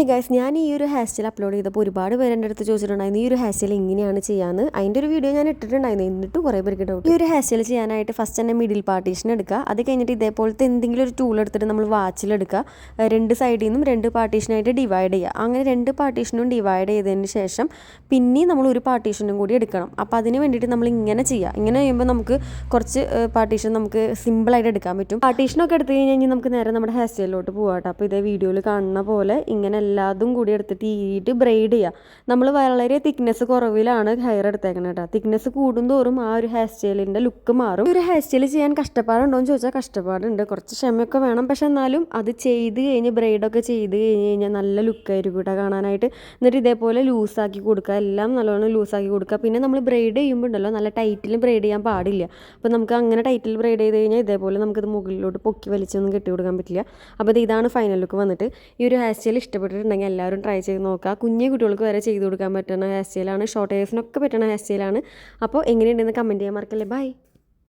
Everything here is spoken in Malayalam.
ഹേ ഗൈസ്, ഞാൻ ഈ ഒരു ഹെയർ സ്റ്റൈൽ അപ്ലോഡ് ചെയ്തപ്പോൾ ഒരുപാട് പേര് എൻ്റെ അടുത്ത് ചോദിച്ചിട്ടുണ്ടായിരുന്നു ഈ ഒരു ഹെയർ സ്റ്റൈൽ എങ്ങനെയാണ് ചെയ്യാന്ന്. അതിൻ്റെ ഒരു വീഡിയോ ഞാൻ ഇട്ടിട്ടുണ്ടായിരുന്നു. എന്നിട്ടും കുറേ പേർക്ക് ഡൗട്ട്. ഈ ഒരു ഹെയർ സ്റ്റൈൽ ചെയ്യാനായിട്ട് ഫസ്റ്റ് തന്നെ മിഡിൽ പാർട്ടീഷൻ എടുക്കുക. അത് കഴിഞ്ഞിട്ട് ഇതേപോലത്തെ എന്തെങ്കിലും ഒരു ടൂൾ എടുത്തിട്ട് നമ്മൾ വാച്ചിലെടുക്കുക. രണ്ട് സൈഡിൽ നിന്നും രണ്ട് പാർട്ടീഷനായിട്ട് ഡിവൈഡ് ചെയ്യുക. അങ്ങനെ രണ്ട് പാർട്ടീഷനും ഡിവൈഡ് ചെയ്തതിന് ശേഷം പിന്നെ നമ്മൾ ഒരു പാർട്ടീഷനും കൂടി എടുക്കണം. അപ്പോൾ അതിന് വേണ്ടിയിട്ട് നമ്മൾ ഇങ്ങനെ ചെയ്യുക. ഇങ്ങനെ ചെയ്യുമ്പോൾ നമുക്ക് കുറച്ച് പാർട്ടീഷൻ നമുക്ക് സിമ്പിളായിട്ട് എടുക്കാൻ പറ്റും. പാർട്ടീഷനൊക്കെ എടുത്ത് കഴിഞ്ഞാൽ നമുക്ക് നേരെ നമ്മുടെ ഹെയർ സ്റ്റൈലിലോട്ട് പോകാം. അപ്പോൾ ഇതേ വീഡിയോയിൽ കാണുന്ന പോലെ ഇങ്ങനെ എല്ലാതും കൂടി എടുത്തിട്ട് ഈയിട്ട് ബ്രെയ്ഡ് ചെയ്യുക. നമ്മൾ വളരെ തിക്നെസ് കുറവിലാണ് ഹെയർ എടുത്തേക്കുന്നത് കേട്ടോ. തിക്നെസ് കൂടുന്തോറും ആ ഒരു ഹെയർ സ്റ്റൈലിൻ്റെ ലുക്ക് മാറും. ഒരു ഹെയർ സ്റ്റൈൽ ചെയ്യാൻ കഷ്ടപ്പാടുണ്ടോ എന്ന് ചോദിച്ചാൽ കഷ്ടപ്പാടുണ്ട്, കുറച്ച് ക്ഷമയൊക്കെ വേണം. പക്ഷെ എന്നാലും അത് ചെയ്ത് കഴിഞ്ഞ് ബ്രെയ്ഡൊക്കെ ചെയ്ത് കഴിഞ്ഞാൽ നല്ല ലുക്കായിരിക്കും കേട്ടോ കാണാനായിട്ട്. എന്നിട്ട് ഇതേപോലെ ലൂസാക്കി കൊടുക്കുക, എല്ലാം നല്ലോണം ലൂസാക്കി കൊടുക്കുക. പിന്നെ നമ്മൾ ബ്രെയ്ഡ് ചെയ്യുമ്പോൾ ഉണ്ടല്ലോ നല്ല ടൈറ്റിൽ ബ്രെയ്ഡ് ചെയ്യാൻ പാടില്ല. അപ്പോൾ നമുക്ക് അങ്ങനെ ടൈറ്റിൽ ബ്രെയ്ഡ് ചെയ്ത് കഴിഞ്ഞാൽ ഇതേപോലെ നമുക്കത് മുകളിലോട്ട് പൊക്കി വലിച്ചൊന്നും കെട്ടി കൊടുക്കാൻ പറ്റില്ല. അപ്പോൾ ഇതാണ് ഫൈനൽ ലുക്ക് വന്നിട്ട്. ഈ ഒരു ഹെയർ സ്റ്റൈൽ ഇഷ്ടപ്പെട്ടിട്ടുണ്ടെങ്കിൽ എല്ലാവരും ട്രൈ ചെയ്ത് നോക്കുക. കുഞ്ഞു കുട്ടികൾക്ക് വരെ ചെയ്ത് കൊടുക്കാൻ പറ്റുന്ന ഹെയർ സ്റ്റൈലാണ്. ഷോർട്ട് ഹെയർസിനൊക്കെ പറ്റുന്ന ഹെയർ സ്റ്റൈലാണ്. അപ്പോൾ എങ്ങനെയുണ്ടെന്ന് കമൻറ്റ് ചെയ്യാൻ മറക്കല്ലേ. ബൈ.